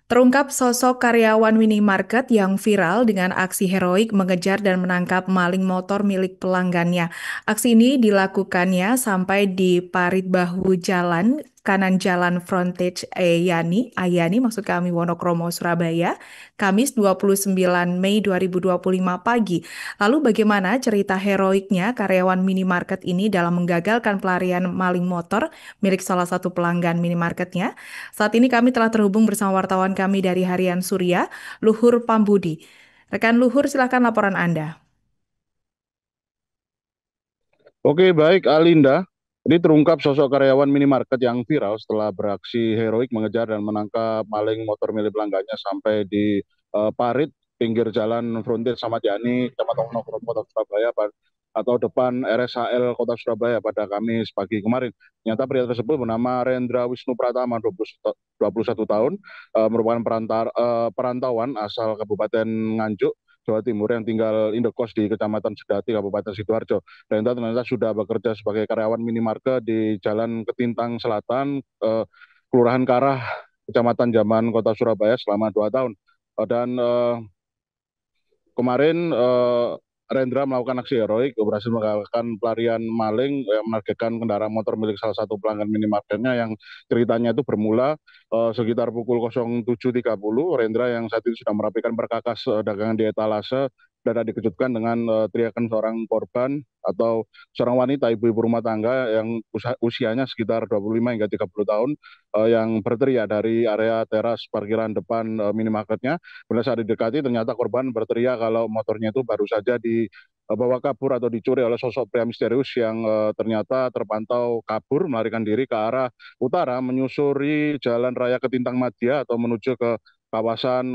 Terungkap sosok karyawan minimarket yang viral dengan aksi heroik mengejar dan menangkap maling motor milik pelanggannya. Aksi ini dilakukannya sampai di parit bahu jalan kanan jalan frontage Ayani maksud kami Wonokromo, Surabaya, Kamis 29 Mei 2025 pagi. Lalu bagaimana cerita heroiknya karyawan minimarket ini dalam menggagalkan pelarian maling motor milik salah satu pelanggan minimarketnya? Saat ini kami telah terhubung bersama wartawan kami dari Harian Surya, Luhur Pambudi. Rekan Luhur, silakan laporan Anda. Oke, baik Alinda. Ini terungkap sosok karyawan minimarket yang viral setelah beraksi heroik mengejar dan menangkap maling motor milik pelanggannya sampai di parit pinggir jalan frontir Samat Yani, Kecamatan Wonokromo, Kota Surabaya, atau depan RSHL Kota Surabaya pada Kamis pagi kemarin. Nyata pria tersebut bernama Rendra Wisnu Pratama, 21 tahun, merupakan perantauan asal Kabupaten Nganjuk, Jawa Timur yang tinggal indekos di Kecamatan Sedati, Kabupaten Sidoarjo. Renta ternyata sudah bekerja sebagai karyawan minimarket di Jalan Ketintang Selatan, Kelurahan Karah, Kecamatan Jaman, Kota Surabaya selama 2 tahun. Dan kemarin Rendra melakukan aksi heroik, berhasil mengagalkan pelarian maling yang menargetkan kendaraan motor milik salah satu pelanggan minimarketnya yang ceritanya itu bermula sekitar pukul 07.30. Rendra yang saat itu sudah merapikan perkakas dagangan di etalase dan dikejutkan dengan teriakan seorang korban atau seorang wanita ibu-ibu rumah tangga yang usianya sekitar 25 hingga 30 tahun yang berteriak dari area teras parkiran depan minimarketnya. Kemudian saat didekati ternyata korban berteriak kalau motornya itu baru saja dibawa kabur atau dicuri oleh sosok pria misterius yang ternyata terpantau kabur melarikan diri ke arah utara menyusuri Jalan Raya Ketintang Madya atau menuju ke kawasan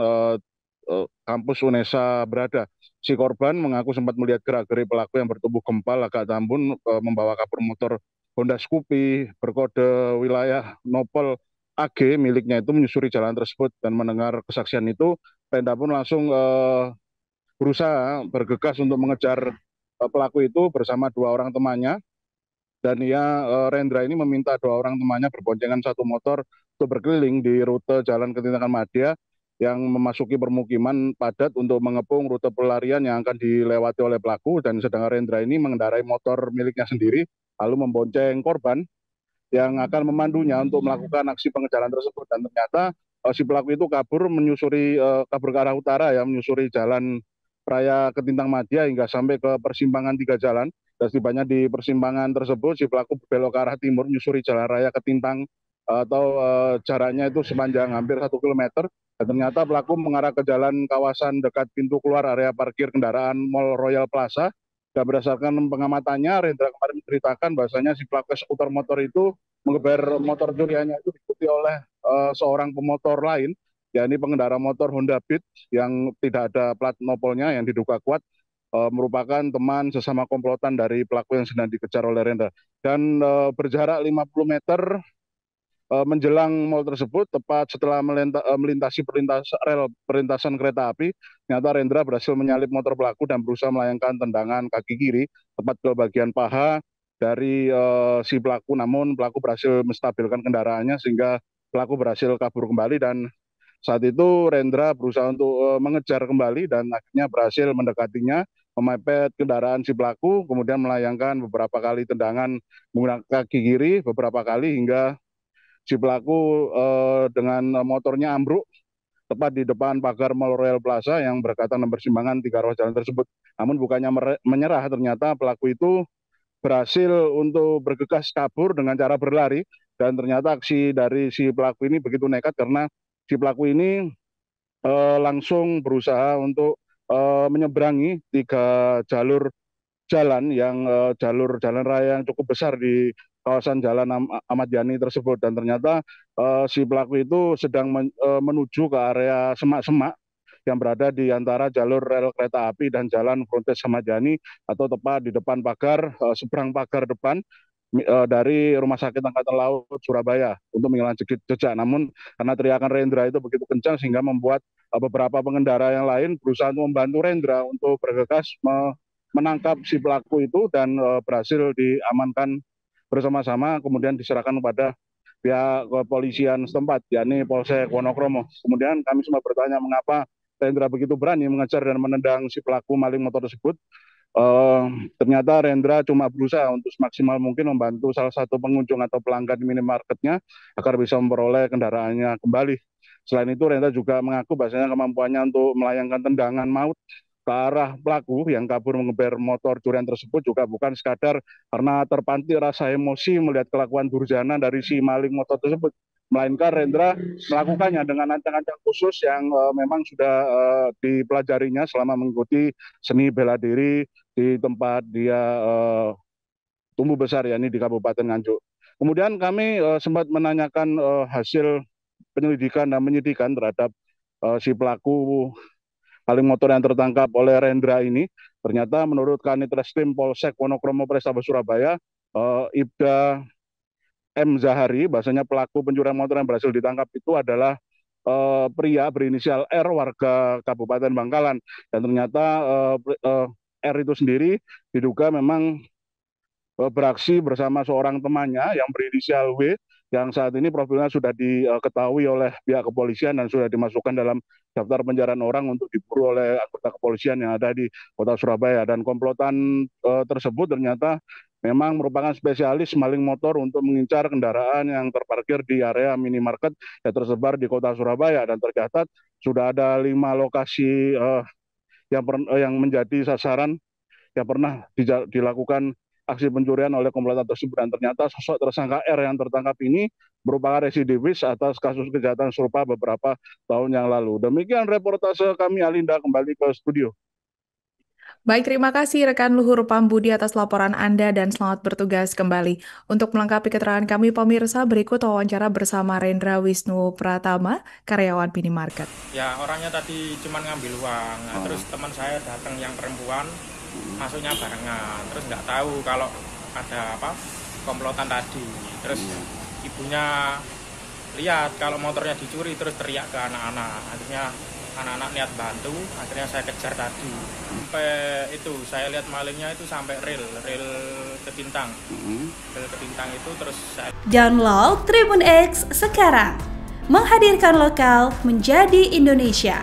kampus UNESA berada. Si korban mengaku sempat melihat gerak-gerik pelaku yang bertubuh gempal agak tambun membawa kabur motor Honda Scoopy berkode wilayah Nopel AG miliknya itu menyusuri jalan tersebut. Dan mendengar kesaksian itu Penda pun langsung berusaha bergegas untuk mengejar pelaku itu bersama dua orang temannya. Dan Rendra ini meminta dua orang temannya berboncengan satu motor untuk berkeliling di rute Jalan Ketintakan Madya yang memasuki permukiman padat untuk mengepung rute pelarian yang akan dilewati oleh pelaku. Dan sedangkan Rendra ini mengendarai motor miliknya sendiri lalu membonceng korban yang akan memandunya untuk melakukan aksi pengejaran tersebut. Dan ternyata si pelaku itu kabur ke arah utara, ya, menyusuri jalan raya Ketintang Madya hingga sampai ke persimpangan tiga jalan. Dan setibanya di persimpangan tersebut si pelaku berbelok ke arah timur menyusuri jalan raya Ketintang atau jaraknya itu sepanjang hampir 1 kilometer. Dan ternyata pelaku mengarah ke jalan kawasan dekat pintu keluar area parkir kendaraan Mall Royal Plaza. Dan berdasarkan pengamatannya, Rendra kemarin menceritakan bahwasanya si pelaku skuter motor itu mengeber motor curiannya itu diikuti oleh seorang pemotor lain, yakni pengendara motor Honda Beat yang tidak ada plat nopolnya yang diduga kuat merupakan teman sesama komplotan dari pelaku yang sedang dikejar oleh Rendra. Dan berjarak 50 meter menjelang mal tersebut, tepat setelah melintasi perlintasan kereta api, ternyata Rendra berhasil menyalip motor pelaku dan berusaha melayangkan tendangan kaki kiri tepat ke bagian paha dari si pelaku. Namun pelaku berhasil menstabilkan kendaraannya sehingga pelaku berhasil kabur kembali. Dan saat itu Rendra berusaha untuk mengejar kembali dan akhirnya berhasil mendekatinya, memepet kendaraan si pelaku, kemudian melayangkan beberapa kali tendangan menggunakan kaki kiri beberapa kali hingga si pelaku dengan motornya ambruk tepat di depan pagar Mall Royal Plaza yang berdekatan dengan persimpangan tiga ruas jalan tersebut. Namun bukannya menyerah, ternyata pelaku itu berhasil untuk bergegas kabur dengan cara berlari. Dan ternyata aksi dari si pelaku ini begitu nekat karena si pelaku ini langsung berusaha untuk menyeberangi tiga jalur jalan yang jalur jalan raya yang cukup besar di kawasan Jalan Ahmad Yani tersebut. Dan ternyata si pelaku itu sedang menuju ke area semak-semak yang berada di antara jalur rel kereta api dan jalan Frontes Ahmad Yani, atau tepat di depan pagar seberang pagar depan dari Rumah Sakit Angkatan Laut Surabaya untuk menghilangkan jejak. Namun karena teriakan Rendra itu begitu kencang sehingga membuat beberapa pengendara yang lain berusaha untuk membantu Rendra untuk bergegas menangkap si pelaku itu. Dan berhasil diamankan bersama-sama kemudian diserahkan kepada pihak kepolisian setempat, yakni Polsek Wonokromo. Kemudian kami sempat bertanya mengapa Rendra begitu berani mengejar dan menendang si pelaku maling motor tersebut. Ternyata Rendra cuma berusaha untuk semaksimal mungkin membantu salah satu pengunjung atau pelanggan minimarketnya agar bisa memperoleh kendaraannya kembali. Selain itu, Rendra juga mengaku bahasanya kemampuannya untuk melayangkan tendangan maut ke arah pelaku yang kabur mengeber motor curian tersebut juga bukan sekadar karena terpantik rasa emosi melihat kelakuan durjana dari si maling motor tersebut, melainkan Rendra melakukannya dengan ancang-ancang khusus yang memang sudah dipelajarinya selama mengikuti seni bela diri di tempat dia tumbuh besar, yakni di Kabupaten Nganjuk. Kemudian kami sempat menanyakan hasil penyelidikan dan penyidikan terhadap si pelaku maling motor yang tertangkap oleh Rendra ini. Ternyata menurut Kanit Reskrim Polsek Wonokromo Polrestabes Surabaya, Ibda M. Zahari, bahasanya pelaku pencurian motor yang berhasil ditangkap itu adalah pria berinisial R, warga Kabupaten Bangkalan. Dan ternyata R itu sendiri diduga memang beraksi bersama seorang temannya yang berinisial W, yang saat ini profilnya sudah diketahui oleh pihak kepolisian dan sudah dimasukkan dalam daftar pencarian orang untuk diburu oleh anggota kepolisian yang ada di Kota Surabaya. Dan komplotan tersebut ternyata memang merupakan spesialis maling motor untuk mengincar kendaraan yang terparkir di area minimarket yang tersebar di Kota Surabaya. Dan tercatat sudah ada 5 lokasi yang menjadi sasaran yang pernah dilakukan aksi pencurian oleh komplotan tersebut. Dan ternyata sosok tersangka R yang tertangkap ini merupakan residivis atas kasus kejahatan serupa beberapa tahun yang lalu. Demikian reportase kami, Alinda, kembali ke studio. Baik, terima kasih rekan Luhur Pambudi atas laporan Anda dan selamat bertugas kembali. Untuk melengkapi keterangan kami, pemirsa, berikut wawancara bersama Rendra Wisnu Pratama, karyawan minimarket. Ya, orangnya tadi cuma ngambil uang. Nah, terus teman saya datang yang perempuan, masuknya barengan. Terus nggak tahu kalau ada komplotan tadi. Terus ibunya lihat kalau motornya dicuri, terus teriak ke anak-anak. Akhirnya anak-anak niat bantu, akhirnya saya kejar tadi. Sampai itu saya lihat malingnya itu sampai rel Ketintang. Rel Ketintang itu terus saya... Download Tribun X sekarang. Menghadirkan lokal menjadi Indonesia.